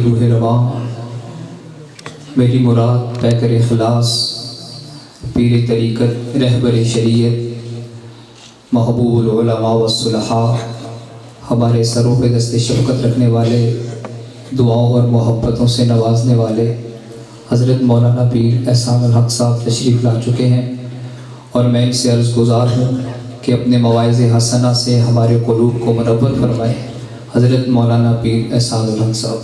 روح رواں میری مراد پیکر اخلاص پیر طریقت رہبر شریعت محبوب العلماء والصلحاء ہمارے سروں پہ دست شفقت رکھنے والے دعاؤں اور محبتوں سے نوازنے والے حضرت مولانا پیر احسان الحق صاحب تشریف لا چکے ہیں، اور میں ان سے عرض گزار ہوں کہ اپنے مواعظ حسنہ سے ہمارے قلوب کو منور فرمائیں۔ حضرت مولانا پیر احسان الحق صاحب۔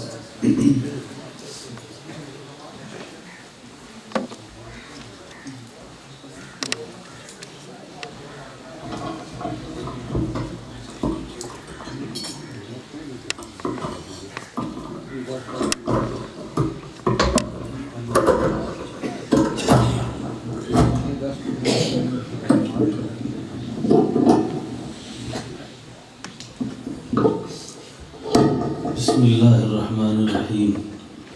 بسم اللہ الرحمن الرحیم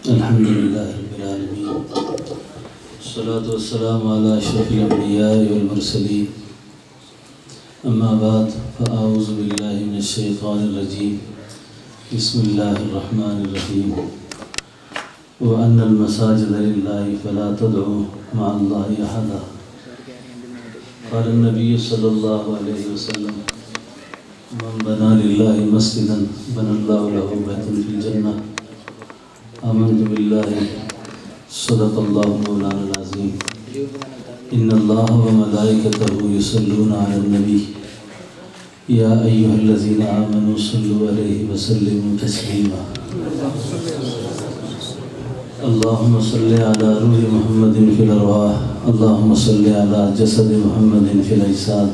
الحمد للہ رب العالمین والصلاة والسلام علی اشرف الانبیاء والمرسلین اما بعد فاعوذ باللہ من الشیطان الرجیم بسم اللہ الرحمن الرحیم وَأَنَّ الْمَسَاجِدَ لِلَّهِ فَلَا تَدْعُوا مَعَ اللَّهِ أَحَدًا قال النبی صلی اللہ علیہ وسلم من بنا للہ مسجدا بنا اللہ له بیتا فی الجنہ آمنت باللہ صدق اللہ مولانا العظیم ان اللہ وملائکتہ یصلون علی النبی یا ایہا الذین آمنوا صلوا علیہ وسلموا تسلیما اللہم صلی علی روح محمد فی الارواح اللہم صلی علی جسد محمد فی الاجساد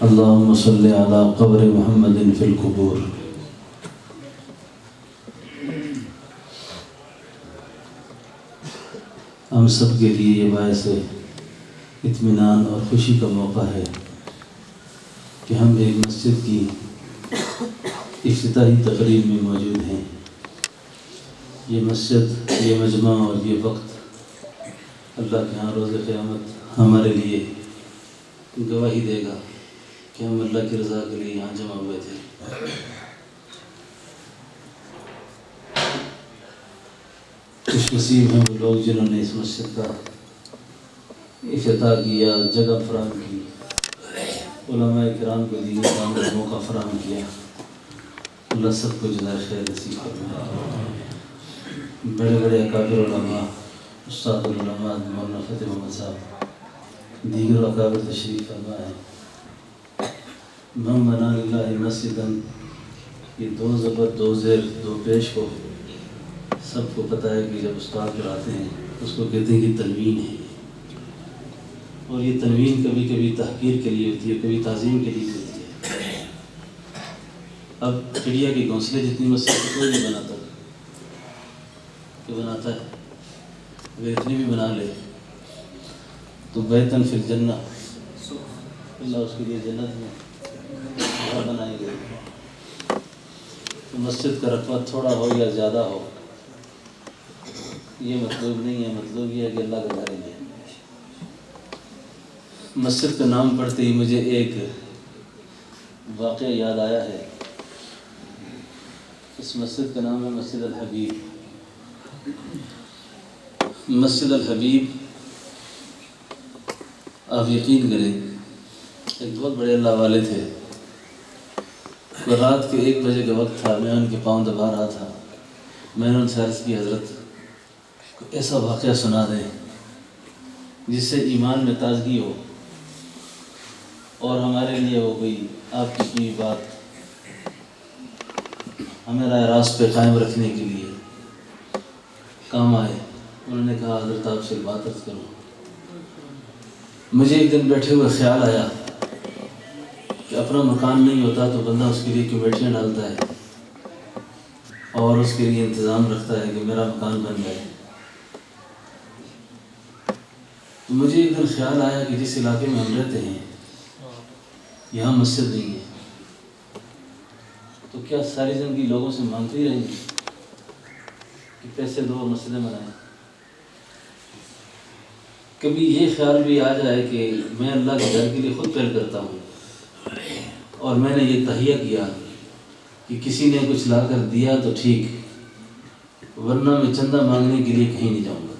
اللہم صلی علی قبر محمد فی القبور۔ ہم سب کے لیے یہ باعث اطمینان اور خوشی کا موقع ہے کہ ہم ایک مسجد کی افتتاحی تقریب میں موجود ہیں۔ یہ مسجد، یہ مجمع اور یہ وقت اللہ کے ہاں روز قیامت ہمارے لیے گواہی دے گا کہ ہم اللہ کی رضا کے لیے یہاں جمع ہوئے تھے۔ خوش نصیب ہیں وہ لوگ جنہوں نے اس مسجد کا افتتاح کیا، جگہ فراہم کی، علماء کرام کو دینی کام کا موقع فراہم کیا۔ اللہ سب کو جزائے خیر نصیب فرمائے۔ بڑے بڑے اکابر علماء، استاد العلماء مولانا فتح محمد صاحب، دیگر اکابر تشریف فرما ہے۔ من بنا للہ مسجدا، یہ دو زبر دو زیر دو پیش کو سب کو پتہ ہے کہ جب استاد پڑھاتے ہیں اس کو کہتے ہیں کہ تنوین ہے، اور یہ تنوین کبھی کبھی تحقیر کے لیے ہوتی ہے، کبھی تعظیم کے لیے ہوتی ہے۔ اب چڑیا کے گھونسلے جتنی مسجد کوئی نہیں بناتا، کہ بناتا ہے؟ اگر اتنی بھی بنا لے تو بیتن فی الجنہ، اللہ اس کے لیے جنت میں گھر بنائیں گے۔ تو مسجد کا رقبہ تھوڑا ہو یا زیادہ ہو یہ مطلوب نہیں ہے، مطلوب یہ ہے کہ اللہ کا گھر ہے۔ مسجد کا نام پڑھتے ہی مجھے ایک واقعہ یاد آیا ہے۔ اس مسجد کا نام ہے مسجد الحبیب۔ مسجد الحبیب، آپ یقین کریں، ایک بہت بڑے اللہ والے تھے۔ رات کے 1 بجے کا وقت تھا، میں ان کے پاؤں دبا رہا تھا۔ میں نے ان سے عرض کی حضرت کو ایسا واقعہ سنا دیں جس سے ایمان میں تازگی ہو، اور ہمارے لیے وہ کوئی آپ کی کوئی بات ہمیں راہ راست پہ قائم رکھنے کے لیے کام آئے۔ انہوں نے کہا حضرت آپ سے ایک بات عرض کروں۔ مجھے ایک دن بیٹھے ہوئے خیال آیا کہ اپنا مکان نہیں ہوتا تو بندہ اس کے لیے کمیٹیاں ڈالتا ہے اور اس کے لیے انتظام رکھتا ہے کہ میرا مکان بن جائے۔ تو مجھے ایک دن خیال آیا کہ جس علاقے میں ہم رہتے ہیں یہاں مسجد نہیں ہے، تو کیا ساری زندگی لوگوں سے مانگتے ہی رہیں گے کہ پیسے دو اور مسجدیں بنائیں؟ کبھی یہ خیال بھی آ جائے کہ میں اللہ کے گھر کے لیے خود پہل کرتا ہوں، اور میں نے یہ تہیہ کیا کہ کسی نے کچھ لا کر دیا تو ٹھیک، ورنہ میں چندہ مانگنے کے لیے کہیں نہیں جاؤں گا۔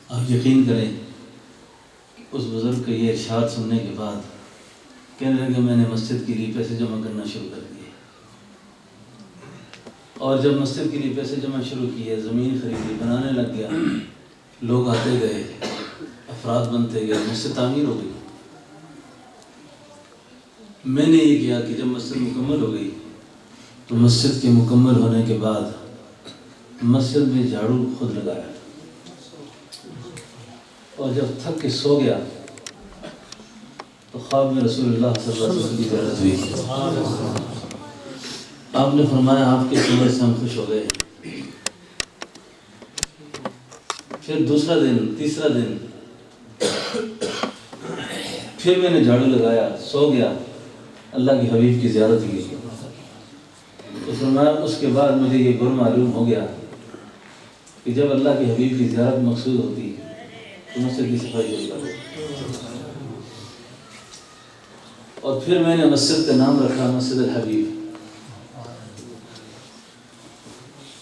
آپ یقین کریں اس بزرگ کا یہ ارشاد سننے کے بعد کہنے لگے میں نے مسجد کے لیے پیسے جمع کرنا شروع کر دیے، اور جب مسجد کے لیے پیسے جمع شروع کیے، زمین خریدی، بنانے لگ گیا، لوگ آتے گئے، افراد بنتے گئے، مسجد تعمیر ہو گئی۔ میں نے یہ کیا کہ جب مسجد مکمل ہو گئی تو مسجد کے مکمل ہونے کے بعد مسجد میں جھاڑو خود لگایا، اور جب تھک کے سو گیا تو خواب میں رسول اللہ صلی اللہ علیہ وسلم کی زیارت ہوئی۔ آپ نے فرمایا آپ کے سننے سے ہم خوش ہو گئے۔ پھر دوسرا دن، تیسرا دن، پھر میں نے جھاڑو لگایا، سو گیا، اللہ کے حبیب کی زیارت ہوئی۔ تو فرمایا اس کے بعد مجھے یہ گر معلوم ہو گیا کہ جب اللہ کے حبیب کی زیارت مقصود ہوتی تو مسجد کی صفائی ضرور کرو۔ اور پھر میں نے مسجد کا نام رکھا مسجد الحبیب،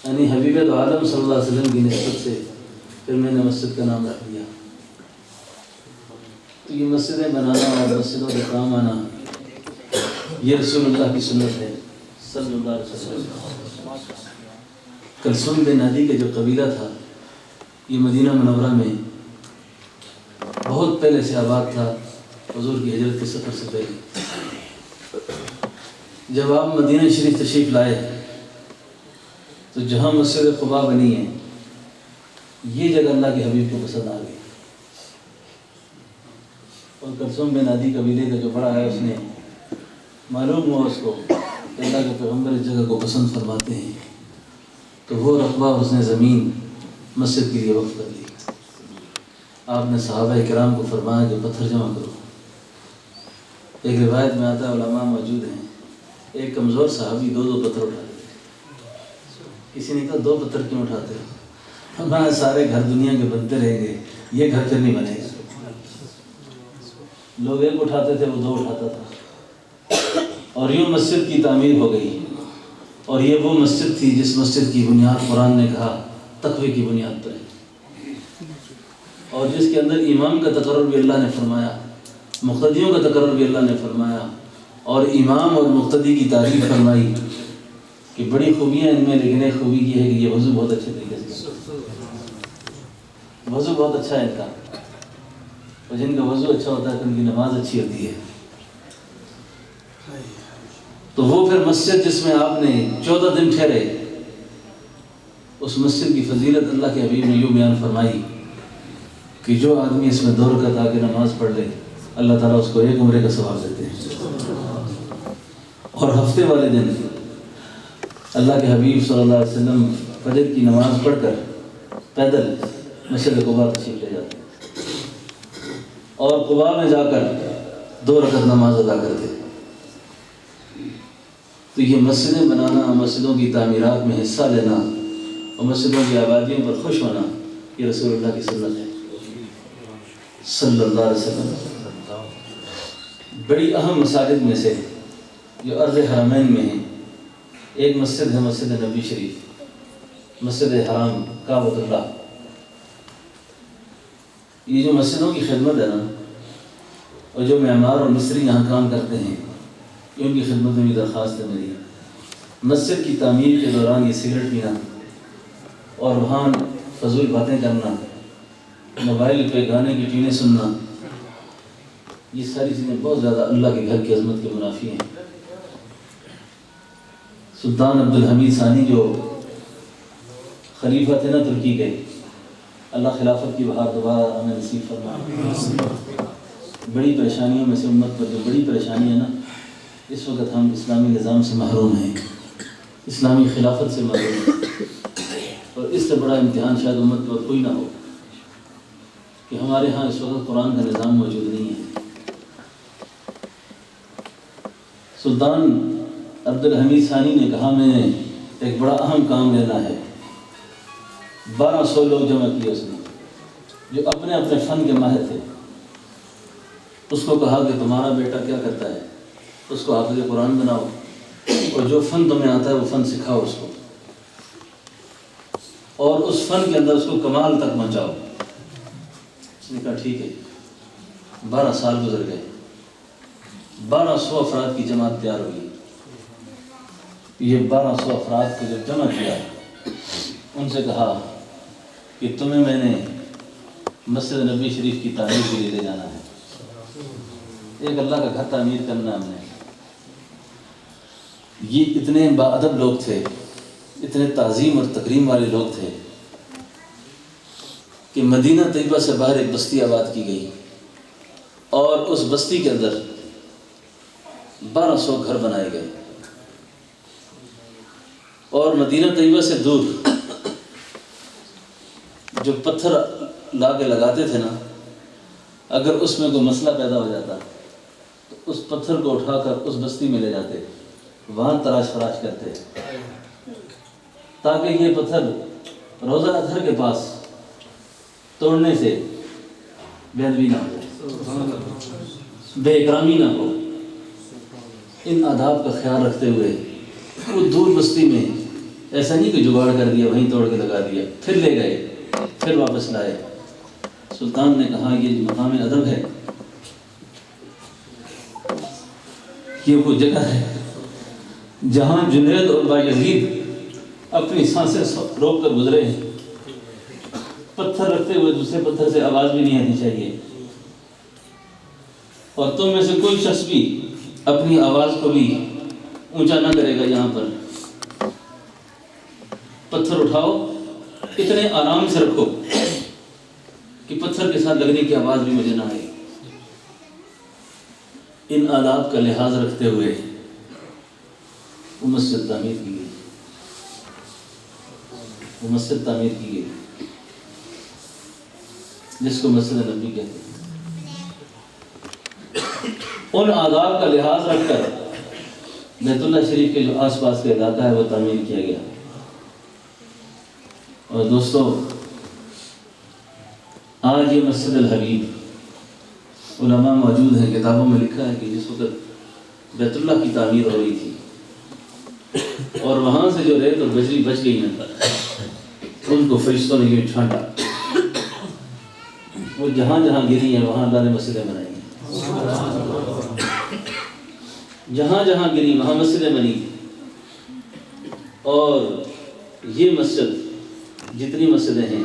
یعنی حبیب عالم صلی اللہ علیہ وسلم کی نسبت سے پھر میں نے مسجد کا نام رکھ دیا۔ تو یہ مسجدیں بنانا اور مسجدوں کے کام آنا یہ رسول اللہ کی سنت ہے صلی اللہ علیہ وسلم۔ کلثوم بن عدی کا جو قبیلہ تھا یہ مدینہ منورہ میں بہت پہلے سے آباد تھا، حضور کی ہجرت کے سفر سے پہلے۔ جب آپ مدینہ شریف تشریف لائے تو جہاں مسجد قباء بنی ہے یہ جگہ اللہ کے حبیب کو پسند آ گئی، اور کلثوم بن عدی قبیلے کا جو بڑا ہے اس نے معلوم ہوا اس کو کہ اللہ کے پیغمبر اس جگہ کو پسند فرماتے ہیں، تو وہ رقبہ اس نے زمین مسجد کے لیے وقف کر دی۔ آپ نے صحابہ کرام کو فرمایا کہ پتھر جمع کرو۔ ایک روایت میں آتا ہے، علماء موجود ہیں، ایک کمزور صحابی دو پتھر اٹھاتے تھے۔ کسی نے کہا دو پتھر کیوں اٹھاتے ہو؟ ہمارے سارے گھر دنیا کے بنتے رہیں گے، یہ گھر پھر نہیں بنے گا۔ لوگ ایک اٹھاتے تھے، وہ دو اٹھاتا تھا، اور یوں مسجد کی تعمیر ہو گئی۔ اور یہ وہ مسجد تھی جس مسجد کی بنیاد قرآن نے کہا تقوی کی بنیاد پر ہے، اور جس کے اندر امام کا تقرر بھی اللہ نے فرمایا، مقتدیوں کا تقرر بھی اللہ نے فرمایا، اور امام اور مقتدی کی تعریف فرمائی کہ بڑی خوبیاں ان میں، لیکن ایک خوبی یہ ہے کہ یہ وضو بہت اچھے طریقے سے، وضو بہت اچھا ہے ان کا، اور جن کا وضو اچھا ہوتا ہے تو ان کی نماز اچھی ہوتی ہے۔ تو وہ پھر مسجد جس میں آپ نے 14 دن ٹھہرے، اس مسجد کی فضیلت اللہ کے حبیب نے یوں بیان فرمائی کہ جو آدمی اس میں 2 رکعت آ کے نماز پڑھ لے اللہ تعالیٰ اس کو 1 عمرے کا ثواب دیتے ہیں۔ اور ہفتے والے دن اللہ کے حبیب صلی اللہ علیہ وسلم فجر کی نماز پڑھ کر پیدل مسجد قباء تشریف لے جاتے اور قباء میں جا کر 2 رکعت نماز ادا کرتے۔ تو یہ مسجدیں بنانا، مسجدوں کی تعمیرات میں حصہ لینا اور مسجدوں کی آبادیوں پر خوش ہونا یہ رسول اللہ کی سنت ہے صلی اللہ علیہ وسلم۔ بڑی اہم مساجد میں سے جو ارض حرمین میں ہیں، ایک مسجد ہے مسجد نبی شریف، مسجد حرام کعبۃ اللہ۔ یہ جو مسجدوں کی خدمت ہے نا، اور جو معمار اور مصری یہاں کام کرتے ہیں، ان کی خدمت میں بھی درخواست ہے میری، مسجد کی تعمیر کے دوران یہ سگریٹ پینا اور وہاں فضول باتیں کرنا، موبائل پہ گانے کی ٹیونیں سننا، یہ ساری چیزیں بہت زیادہ اللہ کے گھر کی عظمت کے منافی ہیں۔ سلطان عبد الحمید ثانی جو خلیفہ تھے نا ترکی کے، اللہ خلافت کی بہار دوبارہ ہمیں نصیب فرمائے۔ بڑی پریشانیوں میں سے امت پر جو بڑی پریشانی ہے نا، اس وقت ہم اسلامی نظام سے محروم ہیں، اسلامی خلافت سے محروم ہیں، اور اس سے بڑا امتحان شاید امت پر کوئی نہ ہو کہ ہمارے ہاں اس وقت قرآن کا نظام موجود نہیں ہے۔ سلطان عبد الحمید ثانی نے کہا میں نے ایک بڑا اہم کام لینا ہے۔ 1200 لوگ جمع کیے اس نے، جو اپنے اپنے فن کے ماہر تھے۔ اس کو کہا کہ تمہارا بیٹا کیا کرتا ہے، اس کو حافظ قرآن بناؤ، اور جو فن تمہیں آتا ہے وہ فن سکھاؤ اس کو۔ اور اس فن کے اندر اس کو کمال تک پہنچاؤ۔ اس نے کہا ٹھیک ہے۔ 12 سال گزر گئے، 1200 افراد کی جماعت تیار ہوئی۔ یہ 1200 افراد کو جب جمع کیا، ان سے کہا کہ تمہیں میں نے مسجد نبی شریف کی تعمیر کے لیے لے جانا ہے، ایک اللہ کا گھر تعمیر کرنا ہم نے۔ یہ اتنے باادب لوگ تھے، اتنے تعظیم اور تکریم والے لوگ تھے کہ مدینہ طیبہ سے باہر ایک بستی آباد کی گئی، اور اس بستی کے اندر 1200 گھر بنائے گئے، اور مدینہ طیبہ سے دور جو پتھر لا کے لگاتے تھے نا، اگر اس میں کوئی مسئلہ پیدا ہو جاتا تو اس پتھر کو اٹھا کر اس بستی میں لے جاتے، وہاں تراش فراش کرتے، تاکہ یہ پتھر روزہ اطہر کے پاس توڑنے سے بے ادبی نہ ہو، بے اکرامی نہ ہو۔ ان آداب کا خیال رکھتے ہوئے وہ دور بستی میں ایسا نہیں کہ جگاڑ کر دیا، وہیں توڑ کے لگا دیا، پھر لے گئے، پھر واپس لائے۔ سلطان نے کہا یہ مقام ادب ہے، یہ وہ جگہ ہے جہاں جنید اور بایزید اپنی سانسیں روک کر گزرے ہیں۔ پتھر رکھتے ہوئے دوسرے پتھر سے آواز بھی نہیں آنی چاہیے، اور تم میں سے کوئی شخص بھی اپنی آواز کو بھی اونچا نہ کرے گا۔ یہاں پر پتھر اٹھاؤ، اتنے آرام سے رکھو کہ پتھر کے ساتھ لگنے کی آواز بھی مجھے نہ آئے۔ ان آداب کا لحاظ رکھتے ہوئے وہ مسجد تعمیر کی گئی، وہ مسجد تعمیر کی گئی جس کو مسجد نبی کہتے ہیں۔ ان آداب کا لحاظ رکھ کر بیت اللہ شریف کے جو آس پاس کا علاقہ ہے وہ تعمیر کیا گیا۔ اور دوستو، آج یہ مسجد الحبیب علماء موجود ہیں، کتابوں میں لکھا ہے کہ جس وقت بیت اللہ کی تعمیر ہو رہی تھی اور وہاں سے جو ریت اور بجری بچ گئی ہیں ان کو فرشتوں نے یہ چھانٹا، وہ جہاں جہاں گری ہیں وہاں اللہ نے مسجدیں بنائی ہیں، جہاں جہاں گری وہاں مسجدیں بنی۔ اور یہ مسجد، جتنی مسجدیں ہیں،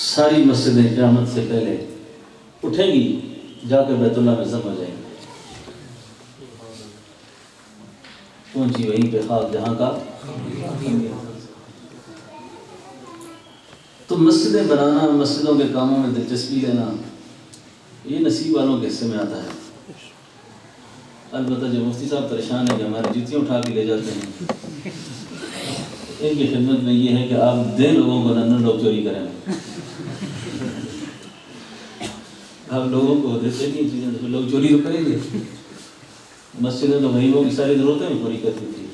ساری مسجدیں قیامت سے پہلے اٹھیں گی، جا کر بیت اللہ میں ضم ہو جائیں گی، پہنچی وہیں پہ خواب جہاں کا۔ تو مسجدیں بنانا، مسجدوں کے کاموں میں دلچسپی لینا، یہ نصیب والوں کے حصے میں آتا ہے۔ البتہ جو مفتی صاحب پریشان ہیں کہ ہماری جوتیاں اٹھا کے لے جاتے ہیں، ان کی خدمت میں یہ ہے کہ آپ دیں لوگوں کو، نہ لوگ چوری کریں۔ آپ لوگوں کو دیتے نہیں چیزیں تو لوگ چوری تو کریں گے۔ مسجدیں تو غریبوں کی ساری ضرورتیں بھی پوری کرتی تھی۔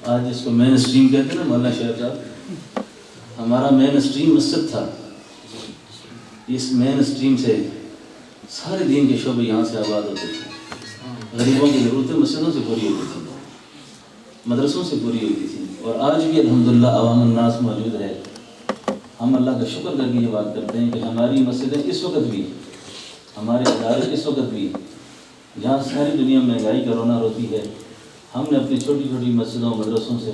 آج جس کو مین اسٹریم کہتے ہیں نا مولانا شہر صاحب، ہمارا مین اسٹریم مسجد تھا۔ اس مین اسٹریم سے سارے دین کے شعبے یہاں سے آباد ہوتے تھے۔ غریبوں کی ضرورتیں مسجدوں سے پوری ہوتی تھیں، مدرسوں سے پوری ہوتی تھیں، اور آج بھی الحمدللہ عوام الناس موجود ہے۔ ہم اللہ کا شکر کر کے یہ بات کرتے ہیں کہ ہماری مسجدیں اس وقت بھی، ہمارے ادارے اس وقت بھی، جہاں ساری دنیا میں مہنگائی کا رونا روتی ہے، ہم نے اپنی چھوٹی چھوٹی مسجدوں مدرسوں سے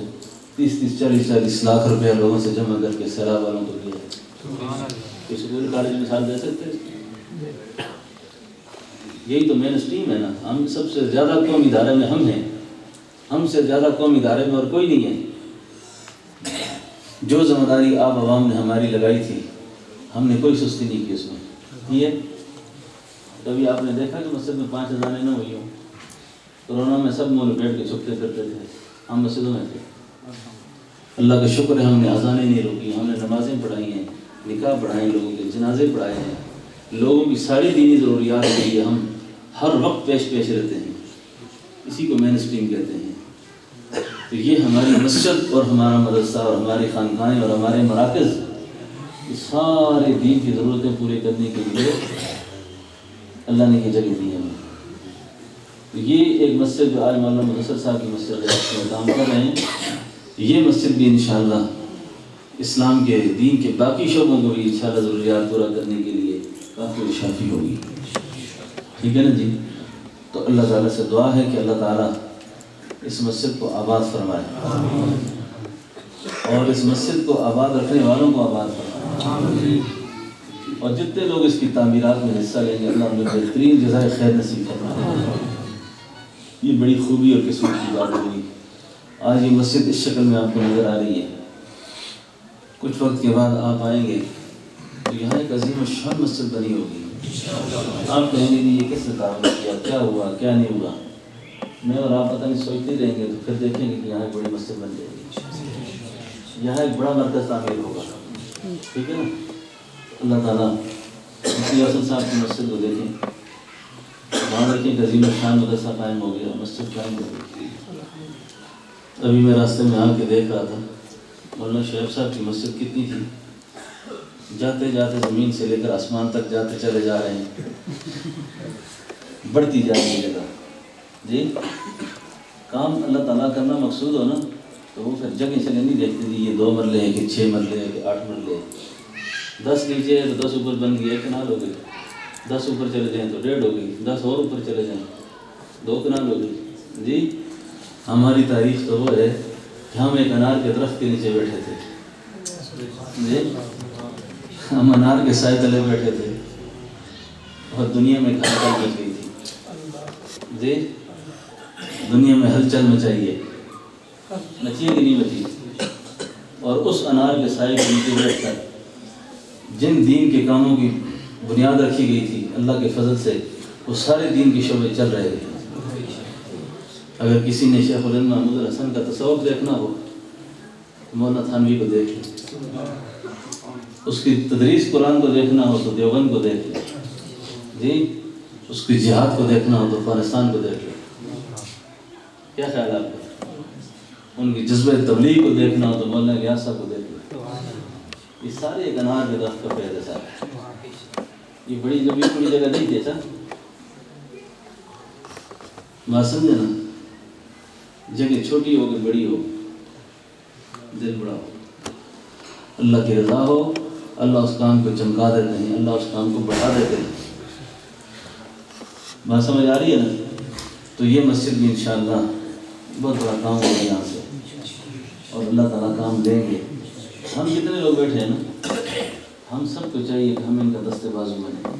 30-30 40-40 لاکھ روپیہ لوگوں سے جمع کر کے سیلاب والوں کو دیا ہے۔ کسی کو کالج میں مثال دے سکتے ہیں؟ یہی تو مین اسٹریم ہے نا۔ ہم سب سے زیادہ قوم ادارے میں ہم ہیں، ہم سے زیادہ قوم ادارے میں اور کوئی نہیں ہے۔ جو ذمہ داری آپ عوام نے ہماری لگائی تھی، ہم نے کوئی سستی نہیں کی اس میں۔ یہ کبھی آپ نے دیکھا کہ مسجد میں 5 اذانیں نہ ہوئی ہوں؟ کورونا میں سب منہ لپیٹ کے چھپتے پھرتے تھے، ہم مسجدوں میں تھے۔ اللہ کا شکر ہے ہم نے اذانیں نہیں روکی، ہم نے نمازیں پڑھائی ہیں، نکاح پڑھائے ہیں، لوگوں کے جنازے پڑھائے ہیں، لوگوں کی ساری دینی ضروریات کے لیے ہم ہر وقت پیش رہتے ہیں۔ اسی کو مین اسٹریم کہتے ہیں۔ تو یہ ہماری مسجد اور ہمارا مدرسہ اور ہماری خانقاہیں اور ہمارے مراکز، یہ سارے دین کی ضرورتیں پورے کرنے کے لیے اللہ نے یہ جگہ دی ہے ہمیں۔ تو یہ ایک مسجد جو آج مولانا مدثر صاحب کی مسجد ہے، اس میں کام کر رہے ہیں، یہ مسجد بھی انشاءاللہ اسلام کے دین کے باقی شعبوں کو بھی انشاءاللہ ضروریات پورا کرنے کے لیے کافی شافی ہوگی. ٹھیک ہے نا جی. تو اللہ تعالیٰ سے دعا ہے کہ اللہ تعالیٰ اس مسجد کو آباد فرمائے اور اس مسجد کو آباد رکھنے والوں کو آباد فرمائے اور جتنے لوگ اس کی تعمیرات میں حصہ لیں گے اللہ انہیں بہترین جزائے خیر نصیب فرمائے. یہ بڑی خوبی اور قسمت کی بات ہوئی. آج یہ مسجد اس شکل میں آپ کو نظر آ رہی ہے. کچھ وقت کے بعد آپ آئیں گے تو یہاں ایک عظیم الشان مسجد بنی ہوگی. آپ کہیں گے یہ کس نے تعمیر کیا, کیا ہوا, کیا نہیں ہوا. میں اور آپ پتہ نہیں سوچتے رہیں گے تو پھر دیکھیں گے کہ یہاں ایک بڑی مسجد بن جائے گی, یہاں ایک بڑا مرکز تعمیر ہوگا. ٹھیک ہے نا. اللہ تعالیٰ مفتی حسن صاحب کی مسجد کو دیکھیں, وہاں دیکھیں کہ عظیم الشان مدرسہ قائم ہو گیا, مسجد قائم ہو گئی. ابھی میں راستے میں آ کے دیکھ رہا تھا مولانا شعیب صاحب کی مسجد کتنی تھی, جاتے جاتے زمین سے لے کر آسمان تک جاتے چلے جا رہے ہیں, بڑھتی جا رہی جگہ. جی کام اللہ تعالیٰ کرنا مقصود ہو نا تو وہ پھر جگہ چلے نہیں دیکھتے تھی یہ 2 مرلے ہیں کہ 6 مرلے ہیں کہ 8 مرلے ہیں. 10 نیچے ہے تو 10 اوپر بن گئی, 1 کنال ہو گئی. 10 اوپر چلے جائیں تو 1.5 ہو گئی. 10 اور اوپر چلے جائیں 2 کنال ہو گئی. جی ہماری تاریخ تو وہ ہے کہ ہم ایک انار کے درخت کے نیچے بیٹھے تھے. جی ہم انار کے سائے تلے بیٹھے تھے اور دنیا میں ہلچل مچ گئی تھی. جی دنیا میں ہلچل مچائیے, نچیے کہ نہیں بچی. اور اس انار کے سائے کے نیچے بیٹھ کر جن دین کے کاموں کی بنیاد رکھی گئی تھی اللہ کے فضل سے وہ سارے دین کے شعبے چل رہے تھے. اگر کسی نے شیخ الہند محمود الحسن کا تصوف دیکھنا ہو تو مولانا تھانوی کو دیکھ لیں. اس کی تدریس قرآن کو دیکھنا ہو تو دیوبند کو دیکھ لیں. جی اس کی جہاد کو دیکھنا ہو تو افغانستان کو دیکھ لیں. کیا خیال ہے آپ کا؟ ان کی جذبہ تبلیغ کو دیکھنا ہو تو مولانا الیاس صاحب کو دیکھ لیں. یہ سارے ایک انار کے درخت کا فائدہ صاحب. یہ بڑی جگہ نہیں تھی ایسا بات سمجھے نا. جگہ چھوٹی ہو کہ بڑی ہو, دل بڑا ہو, اللہ کی رضا ہو, اللہ اس کام کو چمکا دیتے ہیں, اللہ اس کام کو بڑھا دیتے ہیں. بات سمجھ آ رہی ہے نا. تو یہ مسجد بھی انشاءاللہ بہت بڑا کام ہوگا یہاں سے اور اللہ تعالیٰ کام دیں گے. ہم جتنے لوگ بیٹھے ہیں نا ہم سب کو چاہیے کہ ہم ان کا دستے بازو بنیں,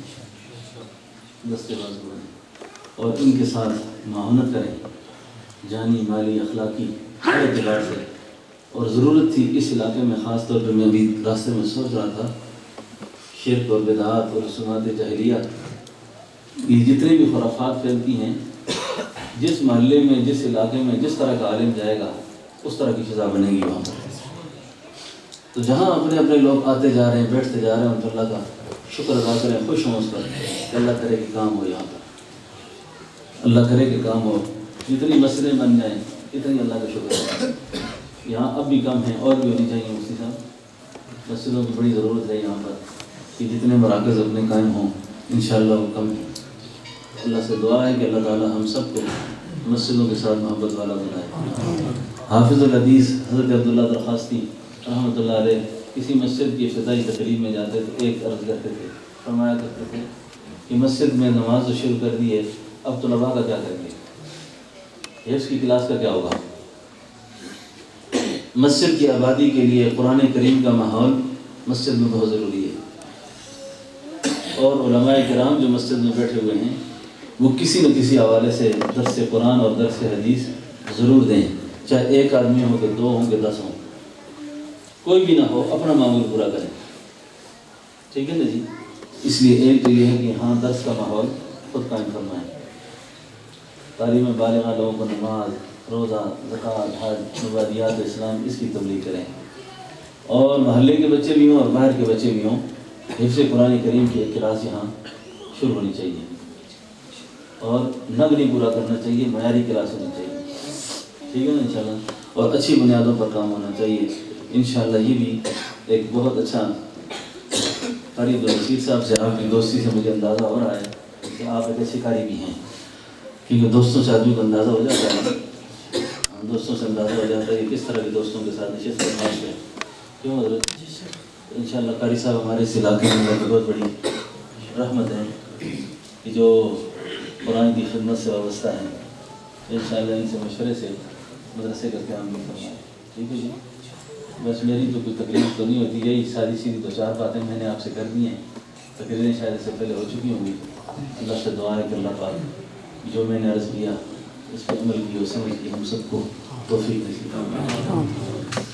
دستے بازو بنیں اور ان کے ساتھ معاونت کریں جانی مالی اخلاقی ہر اعتبار سے. اور ضرورت تھی اس علاقے میں خاص طور پہ, میں ابھی راستے میں سوچ رہا تھا, شرک اور بدعات اور رسومات جاہلیہ یہ جتنے بھی خرافات پھیلتی ہیں, جس محلے میں جس علاقے میں جس طرح کا عالم جائے گا اس طرح کی فضا بنے گی وہاں پر. تو جہاں اپنے اپنے لوگ آتے جا رہے ہیں بیٹھتے جا رہے ہیں تو اللہ کا شکر ادا کریں, خوش ہوں اس پر کہ اللہ کرے کہ کام ہو یہاں پر, اللہ کرے کہ کام ہو. جتنی مسجدیں بن جائیں اتنی اللہ کا شکر ہے. یہاں اب بھی کم ہیں اور بھی ہونی چاہیے مفتی صاحب. مسجدوں کی بڑی ضرورت ہے یہاں پر کہ جتنے مراکز اپنے قائم ہوں انشاءاللہ وہ کم ہیں. اللہ سے دعا ہے کہ اللہ تعالی ہم سب کو مسجدوں کے ساتھ محبت والا بنائے. حافظ الحدیث حضرت عبداللہ درخواستی رحمۃ اللہ علیہ کسی مسجد کی افتتاحی تقریب میں جاتے تو ایک عرض کرتے تھے, فرمایا کرتے تھے کہ مسجد میں نماز تو شروع کر دی ہے, اب طلباء کا کیا کریں گے, حفظ کی کلاس کا کیا ہوگا. مسجد کی آبادی کے لیے قرآن کریم کا ماحول مسجد میں بہت ضروری ہے. اور علماء کرام جو مسجد میں بیٹھے ہوئے ہیں وہ کسی نہ کسی حوالے سے درس قرآن اور درس حدیث ضرور دیں, چاہے 1 آدمی ہو کہ 2 ہوں کہ 10 ہوں, کوئی بھی نہ ہو, اپنا معمول پورا کریں. ٹھیک ہے نا جی. اس لیے ایک تو یہ ہے کہ ہاں درس کا ماحول خود قائم فرمائیں, تعلیم بالغہ لوگوں کو نماز, روزہ, زکوٰۃ, حج, مبادیات اسلام اس کی تبلیغ کریں. اور محلے کے بچے بھی ہوں اور باہر کے بچے بھی ہوں, حفظ قرآن کریم کی ایک کلاس یہاں شروع ہونی چاہیے اور نگ نہیں پورا کرنا چاہیے, معیاری کلاس ہونی چاہیے. ٹھیک ہے نا انشاءاللہ. اور اچھی بنیادوں پر کام ہونا چاہیے انشاءاللہ. یہ بھی ایک بہت اچھا قاری عبدالرشید صاحب سے آپ کی دوستی سے مجھے اندازہ ہو رہا ہے کہ آپ ایک اچھے قاری بھی ہیں, کیونکہ دوستوں سے آدمی کو اندازہ ہو جاتا ہے, دوستوں سے اندازہ ہو جاتا ہے کہ کس طرح کے دوستوں کے ساتھ نشست کرنا ہے. کیوں حضرت انشاءاللہ قاری صاحب ہمارے اس علاقے میں اللہ کی بہت بڑی رحمت ہے کہ جو قرآن کی خدمت سے وابستہ ہیں. انشاءاللہ ان سے مشورے سے مدرسے کا قیام بھی فرمائیں. ٹھیک ہے جی. بس میری تو کوئی تکلیف تو نہیں ہوتی, یہی سادی سیدھی 2-4 باتیں میں نے آپ سے کر دی ہیں, تقریریں شاید اس سے پہلے ہو چکی ہوں گی. اللہ سے دعا ہے کہ اللہ پاک جو میں نے عرض کیا اس پر عمل کی اور سمجھ کی ہم سب کو توفیق نصیب فرمائے.